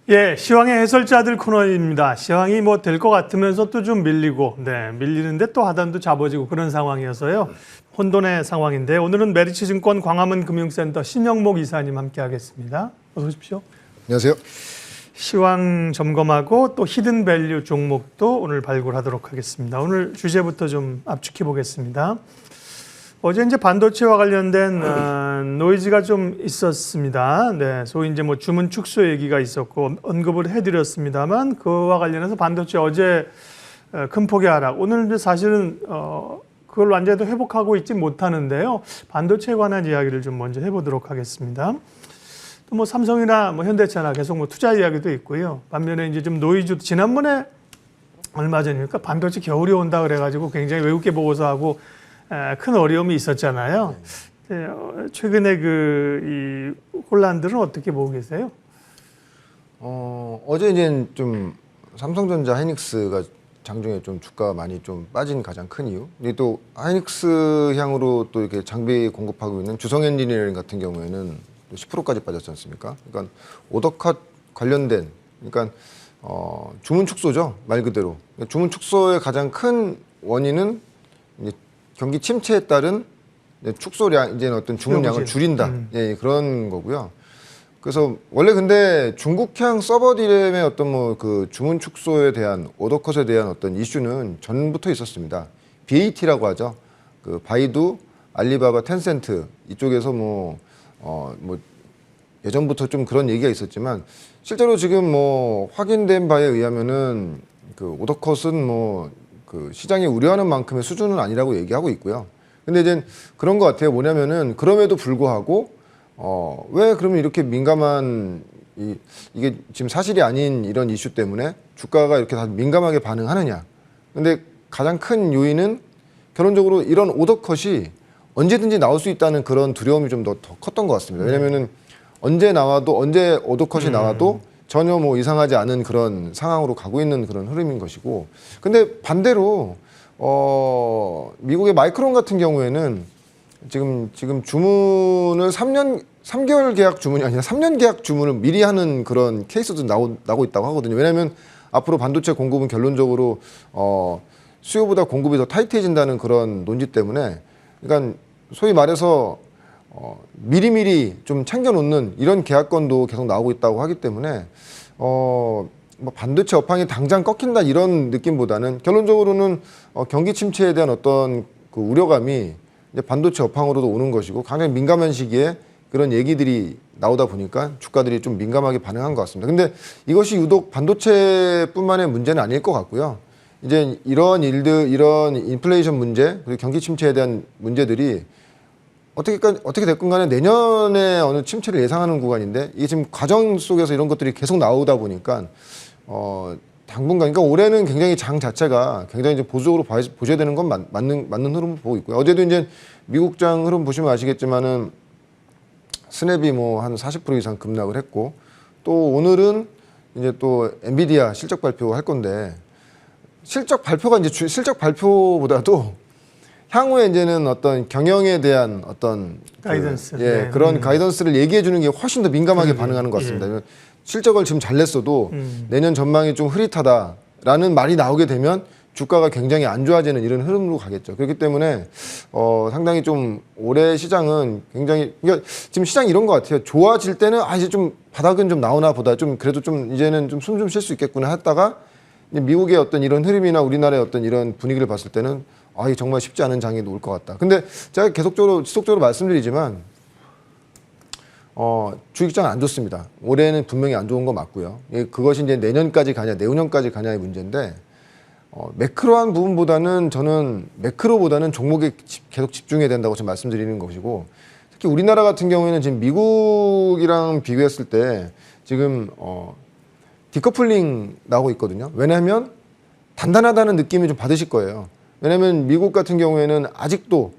예, 시황의 해설자들 코너입니다. 시황이 뭐 될 것 같으면서 또 좀 밀리고, 밀리는데 또 하단도 잡아지고 그런 상황이어서요. 혼돈의 상황인데 오늘은 메리츠증권 광화문 금융센터 신영목 이사님 함께하겠습니다. 어서 오십시오. 안녕하세요. 시황 점검하고 또 히든밸류 종목도 오늘 발굴하도록 하겠습니다. 오늘 주제부터 좀 압축해 보겠습니다. 어제 이제 반도체와 관련된 노이즈가 좀 있었습니다. 소위 이제 뭐 주문 축소 얘기가 있었고 언급을 해드렸습니다만 그와 관련해서 반도체 어제 큰 폭의 하락. 오늘 이제 사실은 그걸 완전히 회복하고 있지 못하는데요. 반도체에 관한 이야기를 좀 먼저 해보도록 하겠습니다. 또 뭐 삼성이나 뭐 현대차나 계속 뭐 투자 이야기도 있고요. 반면에 이제 좀 노이즈 지난번에 얼마 전입니까 반도체 겨울이 온다 그래가지고 굉장히 외국계 보고서하고 큰 어려움이 있었잖아요. 최근에 이 혼란들은 어떻게 보고 계세요? 어제 이제 좀 삼성전자, 하이닉스가 장중에 좀 주가가 많이 좀 빠진 가장 큰 이유. 근데 또 하이닉스 향으로 또 이렇게 장비 공급하고 있는 주성 엔지니어링 같은 경우에는 10%까지 빠졌지 않습니까? 그러니까 오더컷 관련된, 그러니까 주문 축소죠, 말 그대로. 주문 축소의 가장 큰 원인은 이제 경기 침체에 따른 축소량, 이제는 어떤 주문량을 줄인다. 예, 그런 거고요. 그래서 원래 근데 중국향 서버 디램의 어떤 뭐 그 주문 축소에 대한 오더컷에 대한 어떤 이슈는 전부터 있었습니다. BAT라고 하죠. 그 바이두, 알리바바, 텐센트 이쪽에서 뭐 예전부터 좀 그런 얘기가 있었지만 실제로 지금 뭐 확인된 바에 의하면은 그 오더컷은 뭐 그 시장이 우려하는 만큼의 수준은 아니라고 얘기하고 있고요. 근데 이제 그런 것 같아요. 뭐냐면은 그럼에도 불구하고 왜 그러면 이렇게 민감한 이게 지금 사실이 아닌 이런 이슈 때문에 주가가 이렇게 다 민감하게 반응하느냐. 근데 가장 큰 요인은 결론적으로 이런 오더컷이 언제든지 나올 수 있다는 그런 두려움이 좀 더 컸던 것 같습니다. 왜냐면은 언제 오더컷이 나와도 전혀 뭐 이상하지 않은 그런 상황으로 가고 있는 그런 흐름인 것이고. 근데 반대로 미국의 마이크론 같은 경우에는 지금 주문을 3개월 계약 주문이 아니라 3년 계약 주문을 미리 하는 그런 케이스도 나고 있다고 하거든요. 왜냐하면 앞으로 반도체 공급은 결론적으로 수요보다 공급이 더 타이트해진다는 그런 논지 때문에, 그러니까 소위 말해서 미리미리 좀 챙겨놓는 이런 계약건도 계속 나오고 있다고 하기 때문에 뭐 반도체 업황이 당장 꺾인다 이런 느낌보다는 결론적으로는 경기 침체에 대한 어떤 그 우려감이 이제 반도체 업황으로도 오는 것이고 굉장히 민감한 시기에 그런 얘기들이 나오다 보니까 주가들이 좀 민감하게 반응한 것 같습니다. 근데 이것이 유독 반도체뿐만의 문제는 아닐 것 같고요. 이제 이런 일들, 이런 인플레이션 문제, 그리고 경기 침체에 대한 문제들이 어떻게 됐건 간에 내년에 어느 침체를 예상하는 구간인데 이게 지금 과정 속에서 이런 것들이 계속 나오다 보니까 당분간, 그러니까 올해는 굉장히 장 자체가 굉장히 이제 보수적으로 보셔야 되는 건 맞는 흐름을 보고 있고요. 어제도 이제 미국장 흐름 보시면 아시겠지만은 스냅이 뭐 한 40% 이상 급락을 했고, 또 오늘은 이제 또 엔비디아 실적 발표할 건데 실적 발표보다도 향후에 이제는 어떤 경영에 대한 어떤 가이던스, 그런 가이던스를 얘기해 주는 게 훨씬 더 민감하게 반응하는 것 같습니다. 실적을 지금 잘 냈어도 내년 전망이 좀 흐릿하다라는 말이 나오게 되면 주가가 굉장히 안 좋아지는 이런 흐름으로 가겠죠. 그렇기 때문에 상당히 좀 올해 시장은 굉장히, 그러니까 지금 시장이 이런 것 같아요. 좋아질 때는 이제 좀 바닥은 좀 나오나 보다, 좀 그래도 좀 이제는 좀 숨 좀 쉴 수 있겠구나 했다가 미국의 어떤 이런 흐름이나 우리나라의 어떤 이런 분위기를 봤을 때는 이게 정말 쉽지 않은 장이 올 것 같다. 근데 제가 지속적으로 말씀드리지만 주식시장은 안 좋습니다. 올해는 분명히 안 좋은 거 맞고요. 그것이 이제 내년까지 가냐, 내후년까지 가냐의 문제인데 매크로한 부분보다는 저는 매크로보다는 종목에 계속 집중해야 된다고 지금 말씀드리는 것이고, 특히 우리나라 같은 경우에는 지금 미국이랑 비교했을 때 지금 디커플링 나오고 있거든요. 왜냐하면 단단하다는 느낌이 좀 받으실 거예요. 왜냐하면 미국 같은 경우에는 아직도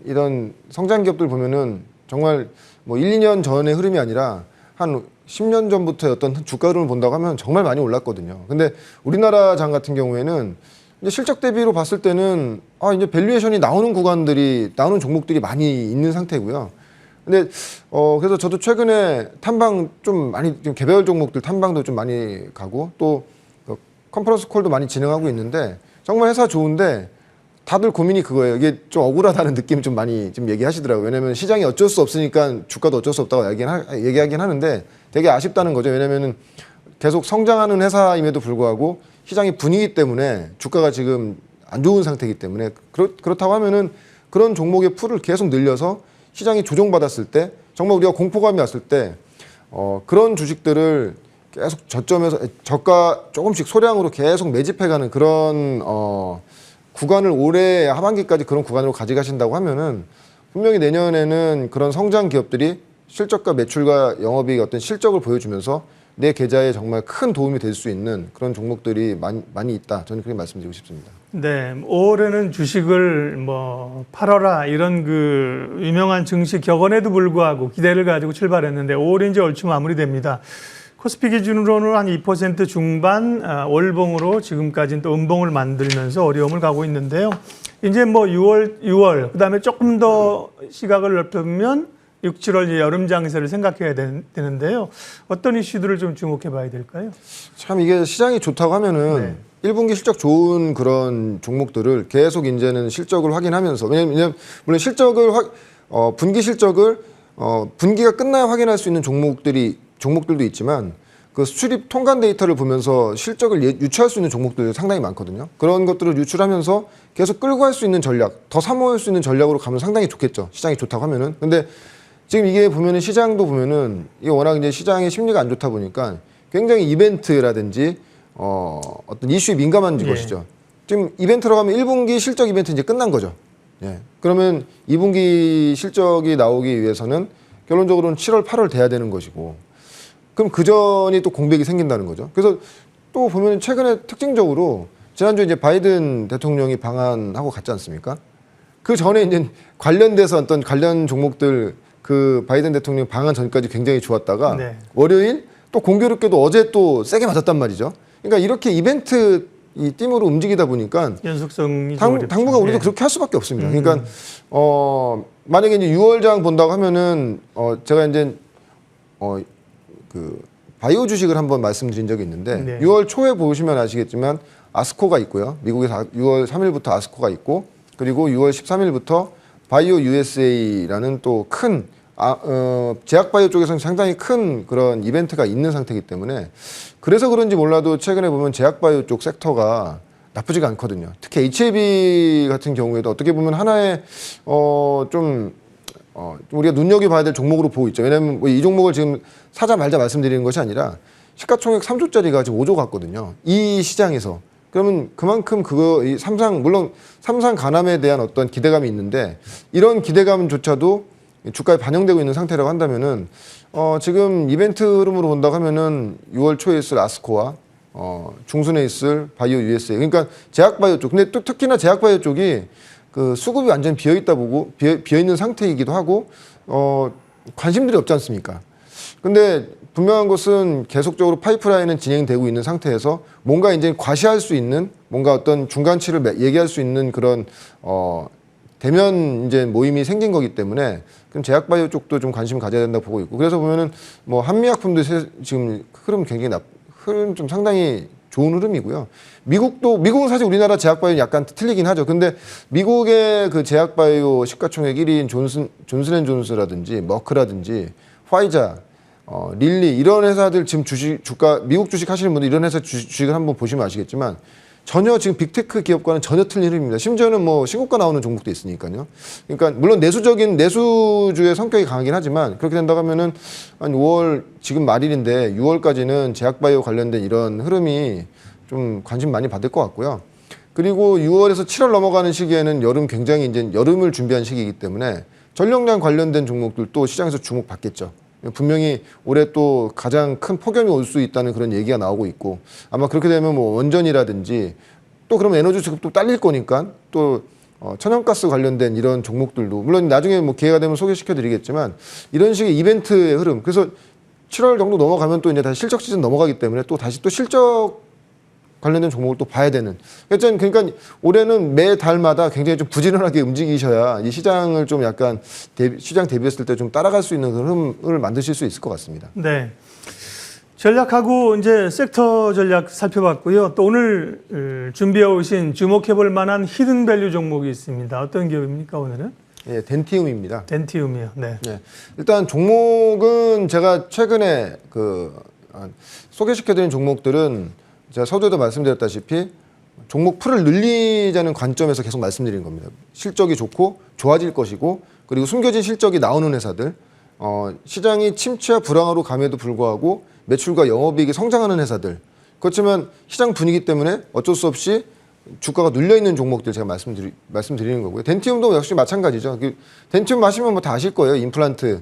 이런 성장 기업들 보면은 정말 뭐 1, 2년 전의 흐름이 아니라 한 10년 전부터의 어떤 주가 흐름을 본다고 하면 정말 많이 올랐거든요. 근데 우리나라 장 같은 경우에는 이제 실적 대비로 봤을 때는 이제 밸류에이션이 나오는 종목들이 많이 있는 상태고요. 근데 그래서 저도 최근에 탐방 좀 많이 좀 개별 종목들 탐방도 좀 많이 가고 또 컨퍼런스 콜도 많이 진행하고 있는데 정말 회사 좋은데 다들 고민이 그거예요. 이게 좀 억울하다는 느낌 좀 많이 좀 얘기하시더라고요. 왜냐면 시장이 어쩔 수 없으니까 주가도 어쩔 수 없다고 얘기하긴 하는데 되게 아쉽다는 거죠. 왜냐면은 계속 성장하는 회사임에도 불구하고 시장의 분위기 때문에 주가가 지금 안 좋은 상태이기 때문에 그렇다고 하면은 그런 종목의 풀을 계속 늘려서 시장이 조정받았을 때 정말 우리가 공포감이 왔을 때 그런 주식들을 계속 저점에서 저가 조금씩 소량으로 계속 매집해가는 그런 구간을 올해 하반기까지 그런 구간으로 가져가신다고 하면은 분명히 내년에는 그런 성장 기업들이 실적과 매출과 영업이익 어떤 실적을 보여주면서 내 계좌에 정말 큰 도움이 될 수 있는 그런 종목들이 많이 있다. 저는 그렇게 말씀드리고 싶습니다. 네, 올해는 주식을 팔아라 이런 그 유명한 증시 격언에도 불구하고 기대를 가지고 출발했는데 올해 이제 얼추 마무리됩니다. 코스피 기준으로는 한 2% 중반 월봉으로 지금까지는 또 음봉을 만들면서 어려움을 가고 있는데요. 이제 6월 그다음에 조금 더 시각을 넓히면 6, 7월 여름 장세를 생각해야 되는데요. 어떤 이슈들을 좀 주목해 봐야 될까요? 참 이게 시장이 좋다고 하면은 1분기 실적 좋은 그런 종목들을 계속 이제는 실적을 확인하면서 왜냐면 물론 실적을 분기 실적을 분기가 끝나야 확인할 수 있는 종목들도 있지만 그 수출입 통관 데이터를 보면서 실적을 유추할 수 있는 종목들이 상당히 많거든요. 그런 것들을 유출하면서 계속 끌고 갈 수 있는 전략, 더 사모할 수 있는 전략으로 가면 상당히 좋겠죠. 시장이 좋다고 하면은. 근데 지금 이게 보면은 시장도 보면은 이게 워낙 이제 시장의 심리가 안 좋다 보니까 굉장히 이벤트라든지 어떤 이슈에 민감한 것이죠. 지금 이벤트라고 하면 1분기 실적 이벤트 이제 끝난 거죠. 예. 그러면 2분기 실적이 나오기 위해서는 결론적으로는 7월, 8월 돼야 되는 것이고 그럼 그 전이 또 공백이 생긴다는 거죠. 그래서 또 보면 최근에 특징적으로 지난주에 이제 바이든 대통령이 방한하고 갔지 않습니까? 그 전에 이제 관련돼서 어떤 관련 종목들 그 바이든 대통령 방한 전까지 굉장히 좋았다가 월요일 또 공교롭게도 어제 또 세게 맞았단 말이죠. 그러니까 이렇게 이벤트 이 띠으로 움직이다 보니까 연속성이 당분간 우리도 그렇게 할 수밖에 없습니다. 그러니까 만약에 이제 6월장 본다고 하면은 제가 이제 그 바이오 주식을 한번 말씀드린 적이 있는데 6월 초에 보시면 아시겠지만 아스코가 있고요. 미국에서 6월 3일부터 아스코가 있고 그리고 6월 13일부터 바이오 USA라는 또 큰 제약바이오 쪽에서는 상당히 큰 그런 이벤트가 있는 상태이기 때문에 그래서 그런지 몰라도 최근에 보면 제약바이오 쪽 섹터가 나쁘지가 않거든요. 특히 HAB 같은 경우에도 어떻게 보면 하나의 우리가 눈여겨봐야 될 종목으로 보고 있죠. 왜냐하면 이 종목을 지금 사자 말자 말씀드리는 것이 아니라 시가총액 3조짜리가 지금 5조 같거든요. 이 시장에서. 그러면 그만큼 물론 삼상 간암에 대한 어떤 기대감이 있는데 이런 기대감조차도 주가에 반영되고 있는 상태라고 한다면은 지금 이벤트 흐름으로 본다고 하면은 6월 초에 있을 아스코와 중순에 있을 바이오 USA 그러니까 제약바이오 쪽 근데 또 특히나 제약바이오 쪽이 그 수급이 완전 비어 있는 상태이기도 하고 관심들이 없지 않습니까? 근데 분명한 것은 계속적으로 파이프라인은 진행되고 있는 상태에서 뭔가 이제 과시할 수 있는 뭔가 어떤 중간치를 얘기할 수 있는 그런 대면 이제 모임이 생긴 거기 때문에 그럼 제약바이오 쪽도 좀 관심을 가져야 된다고 보고 있고 그래서 보면은 한미약품도 지금 흐름 좀 상당히 좋은 흐름이고요. 미국은 사실 우리나라 제약바이오 약간 틀리긴 하죠. 근데 미국의 그 제약바이오 시가총액 1위인 존슨앤존스라든지 머크라든지 화이자, 릴리 이런 회사들 지금 미국 주식 하시는 분들 이런 회사 주식을 한번 보시면 아시겠지만 전혀 지금 빅테크 기업과는 전혀 틀린 흐름입니다. 심지어는 신고가 나오는 종목도 있으니까요. 그러니까 물론 내수주의 성격이 강하긴 하지만 그렇게 된다고 하면은 한 5월 지금 말일인데 6월까지는 제약바이오 관련된 이런 흐름이 좀 관심 많이 받을 것 같고요. 그리고 6월에서 7월 넘어가는 시기에는 굉장히 이제 여름을 준비한 시기이기 때문에 전력량 관련된 종목들도 시장에서 주목받겠죠. 분명히 올해 또 가장 큰 폭염이 올 수 있다는 그런 얘기가 나오고 있고 아마 그렇게 되면 원전이라든지 또 그러면 에너지 수급도 딸릴 거니까 또 천연가스 관련된 이런 종목들도 물론 나중에 기회가 되면 소개시켜 드리겠지만 이런 식의 이벤트의 흐름 그래서 7월 정도 넘어가면 또 이제 다시 실적 시즌 넘어가기 때문에 또 다시 또 실적 관련된 종목을 또 봐야 되는. 그러니까 올해는 매 달마다 굉장히 좀 부지런하게 움직이셔야 이 시장을 좀 약간 시장 대비했을 때 좀 따라갈 수 있는 그런 흐름을 만드실 수 있을 것 같습니다. 네. 전략하고 이제 섹터 전략 살펴봤고요. 또 오늘 준비해 오신 주목해 볼 만한 히든밸류 종목이 있습니다. 어떤 기업입니까, 오늘은? 예, 덴티움입니다. 덴티움이요. 네. 예, 일단 종목은 제가 최근에 소개시켜드린 종목들은 제가 서두에도 말씀드렸다시피 종목 풀을 늘리자는 관점에서 계속 말씀드린 겁니다. 실적이 좋고 좋아질 것이고 그리고 숨겨진 실적이 나오는 회사들, 시장이 침체와 불황으로 감에도 불구하고 매출과 영업이익이 성장하는 회사들. 그렇지만 시장 분위기 때문에 어쩔 수 없이 주가가 눌려있는 종목들 제가 말씀드리는 거고요. 덴티움도 역시 마찬가지죠. 덴티움 하시면 뭐 다 아실 거예요. 임플란트.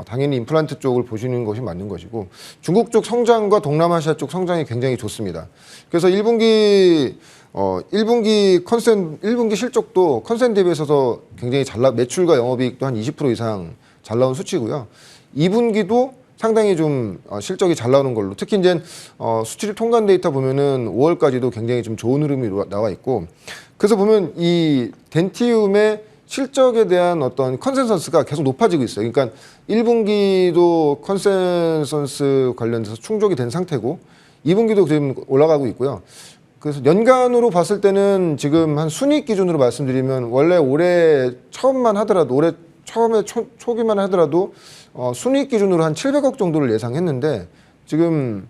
당연히 임플란트 쪽을 보시는 것이 맞는 것이고 중국 쪽 성장과 동남아시아 쪽 성장이 굉장히 좋습니다. 그래서 1분기 1분기 실적도 컨센 대비해서 굉장히 매출과 영업이익도 한 20% 이상 잘 나온 수치고요. 2분기도 상당히 좀 실적이 잘 나오는 걸로 특히 이제 수출입 통관 데이터 보면은 5월까지도 굉장히 좀 좋은 흐름이 나와 있고 그래서 보면 이 덴티움의 실적에 대한 어떤 컨센서스가 계속 높아지고 있어요. 그러니까 1분기도 컨센서스 관련돼서 충족이 된 상태고 2분기도 지금 올라가고 있고요. 그래서 연간으로 봤을 때는 지금 한 순이익 기준으로 말씀드리면 원래 올해 처음만 하더라도 올해 처음에 초기만 하더라도 순이익 기준으로 한 700억 정도를 예상했는데 지금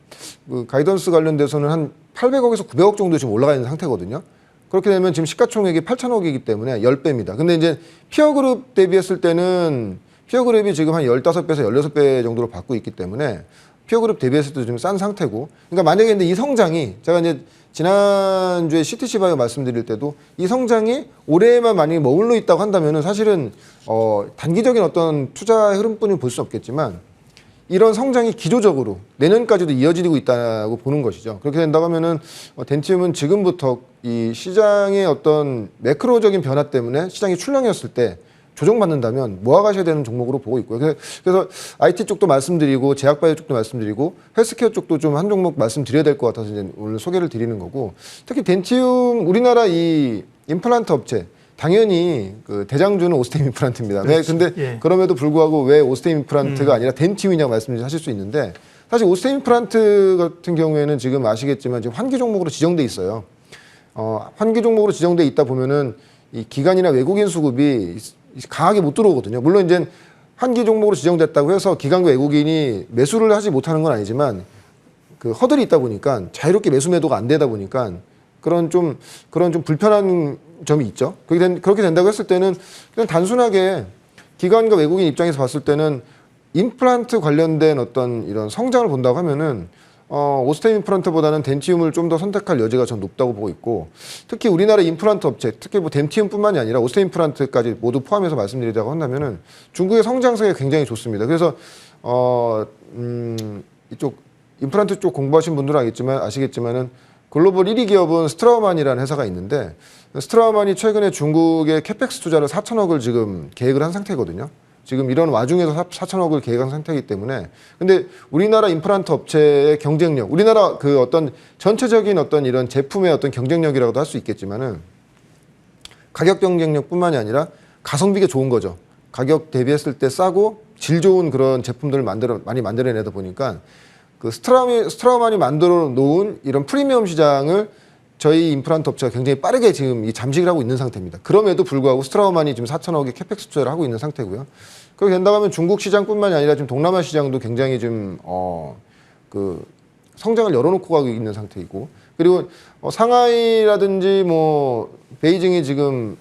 그 가이던스 관련돼서는 한 800억에서 900억 정도 지금 올라가 있는 상태거든요. 그렇게 되면 지금 시가총액이 8천억이기 때문에 10배입니다. 근데 이제 피어그룹 대비했을 때는 피어그룹이 지금 한 15배에서 16배 정도로 받고 있기 때문에 피어그룹 대비했을 때 좀 싼 상태고 그러니까 만약에 근데 이 성장이 제가 이제 지난주에 CTC 바이오 말씀드릴 때도 이 성장이 올해만 만약에 머물러 있다고 한다면은 사실은 단기적인 어떤 투자의 흐름뿐이 볼 수 없겠지만 이런 성장이 기조적으로 내년까지도 이어지고 있다고 보는 것이죠. 그렇게 된다고 하면은 덴티움은 지금부터 이 시장의 어떤 매크로적인 변화 때문에 시장이 출렁였을 때 조정받는다면 모아가셔야 되는 종목으로 보고 있고요. 그래서 IT 쪽도 말씀드리고 제약바이오 쪽도 말씀드리고 헬스케어 쪽도 좀 한 종목 말씀드려야 될 것 같아서 이제 오늘 소개를 드리는 거고 특히 덴티움 우리나라 이 임플란트 업체 당연히 그 대장주는 오스템 임플란트입니다. 왜 근데 예. 그럼에도 불구하고 왜 오스템 임플란트가 아니라 덴티움이냐고 말씀하실 수 있는데 사실 오스템 임플란트 같은 경우에는 지금 아시겠지만 지금 환기 종목으로 지정돼 있어요. 환기 종목으로 지정돼 있다 보면은 이 기관이나 외국인 수급이 강하게 못 들어오거든요. 물론 이제 환기 종목으로 지정됐다고 해서 기관과 외국인이 매수를 하지 못하는 건 아니지만 그 허들이 있다 보니까 자유롭게 매수 매도가 안 되다 보니까 그런 좀 불편한 점이 있죠. 그렇게 된다고 했을 때는 그냥 단순하게 기관과 외국인 입장에서 봤을 때는 임플란트 관련된 어떤 이런 성장을 본다고 하면은 오스템 임플란트보다는 덴티움을 좀 더 선택할 여지가 전 높다고 보고 있고 특히 우리나라 임플란트 업체 특히 뭐 덴티움뿐만이 아니라 오스템 임플란트까지 모두 포함해서 말씀드리자고 한다면은 중국의 성장세가 굉장히 좋습니다. 그래서 이쪽 임플란트 쪽 공부하신 분들은 아시겠지만은 글로벌 1위 기업은 스트라우만이라는 회사가 있는데 스트라우만이 최근에 중국에 캐펙스 투자를 4천억을 지금 계획을 한 상태거든요. 지금 이런 와중에서 4천억을 계획한 상태이기 때문에 근데 우리나라 임플란트 업체의 경쟁력, 우리나라 그 어떤 전체적인 어떤 이런 제품의 어떤 경쟁력이라고도 할 수 있겠지만은 가격 경쟁력뿐만이 아니라 가성비가 좋은 거죠. 가격 대비했을 때 싸고 질 좋은 그런 제품들을 많이 만들어내다 보니까 그 스트라우만이 만들어 놓은 이런 프리미엄 시장을 저희 임플란트 업체가 굉장히 빠르게 지금 이 잠식을 하고 있는 상태입니다. 그럼에도 불구하고 스트라우만이 지금 4천억의 캐펙스 투자를 하고 있는 상태고요. 그렇게 된다고 하면 중국 시장뿐만이 아니라 지금 동남아 시장도 굉장히 좀 그 성장을 열어놓고 가고 있는 상태이고 그리고 상하이라든지 뭐 베이징이 지금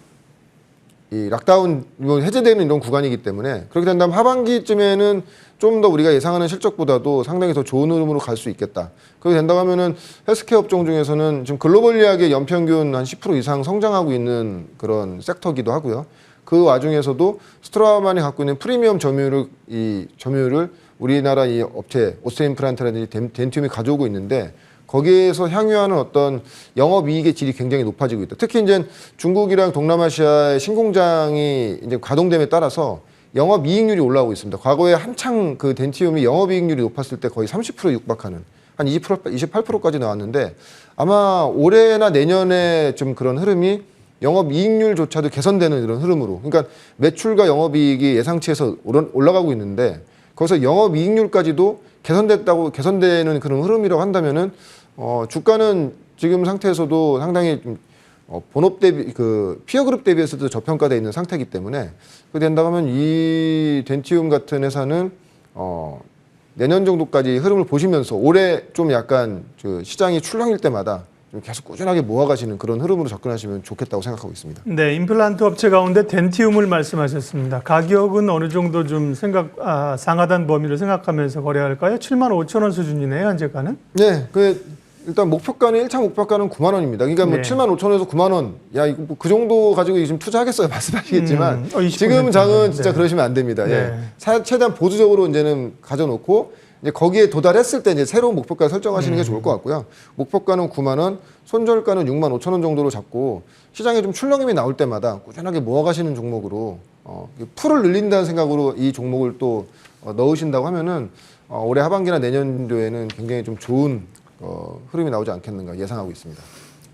이 락다운 해제되는 이런 구간이기 때문에 그렇게 된다면 하반기쯤에는 좀 더 우리가 예상하는 실적보다도 상당히 더 좋은 흐름으로 갈 수 있겠다. 그렇게 된다고 하면은 헬스케어 업종 중에서는 지금 글로벌리하게 연평균 한 10% 이상 성장하고 있는 그런 섹터기도 하고요. 그 와중에서도 스트라우만이 갖고 있는 프리미엄 점유율을 우리나라 이 업체 오스템 임플란트라든지 덴티움이 가져오고 있는데 거기에서 향유하는 어떤 영업이익의 질이 굉장히 높아지고 있다. 특히 이제 중국이랑 동남아시아의 신공장이 이제 가동됨에 따라서 영업이익률이 올라오고 있습니다. 과거에 한창 그 덴티움이 영업이익률이 높았을 때 거의 30% 육박하는 한 20%, 28%까지 나왔는데 아마 올해나 내년에 좀 그런 흐름이 영업이익률조차도 개선되는 이런 흐름으로, 그러니까 매출과 영업이익이 예상치에서 올라가고 있는데 거기서 영업이익률까지도 개선되는 그런 흐름이라고 한다면은 주가는 지금 상태에서도 상당히 좀 본업 대비 피어그룹 대비해서도 저평가되어 있는 상태이기 때문에 그 된다고 하면 이 덴티움 같은 회사는 내년 정도까지 흐름을 보시면서 올해 좀 약간 그 시장이 출렁일 때마다 좀 계속 꾸준하게 모아가시는 그런 흐름으로 접근하시면 좋겠다고 생각하고 있습니다. 네, 임플란트 업체 가운데 덴티움을 말씀하셨습니다. 가격은 어느 정도 좀 상하단 범위를 생각하면서 거래할까요? 75,000원 수준이네요, 현재가는. 네, 일단 목표가는 1차 목표가는 9만 원입니다. 그러니까 뭐 네. 75,000원에서 9만 원, 야 이거 뭐 그 정도 가지고 지금 투자하겠어요, 말씀하시겠지만 20%. 지금 장은 진짜 네. 그러시면 안 됩니다. 네. 예. 최대한 보수적으로 이제는 가져놓고 이제 거기에 도달했을 때 이제 새로운 목표가 설정하시는 게 좋을 것 같고요. 목표가는 9만 원, 손절가는 6만 5천 원 정도로 잡고 시장에 좀 출렁임이 나올 때마다 꾸준하게 모아가시는 종목으로 풀을 늘린다는 생각으로 이 종목을 또 넣으신다고 하면은 올해 하반기나 내년도에는 굉장히 좀 좋은 흐름이 나오지 않겠는가 예상하고 있습니다.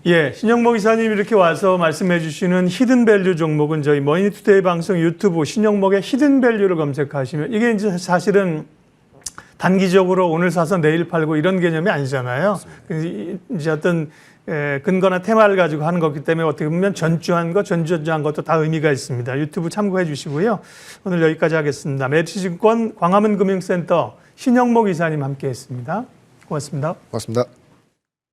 예, 신영목 이사님 이렇게 와서 말씀해 주시는 히든밸류 종목은 저희 머니투데이 방송 유튜브 신영목의 히든밸류를 검색하시면 이게 이제 사실은 단기적으로 오늘 사서 내일 팔고 이런 개념이 아니잖아요. 이제 어떤 근거나 테마를 가지고 하는 거기 때문에 어떻게 보면 전주한 것, 전주한 것도 다 의미가 있습니다. 유튜브 참고해 주시고요. 오늘 여기까지 하겠습니다. 메리츠증권 광화문 금융센터 신영목 이사님 함께했습니다. 고맙습니다. 고맙습니다.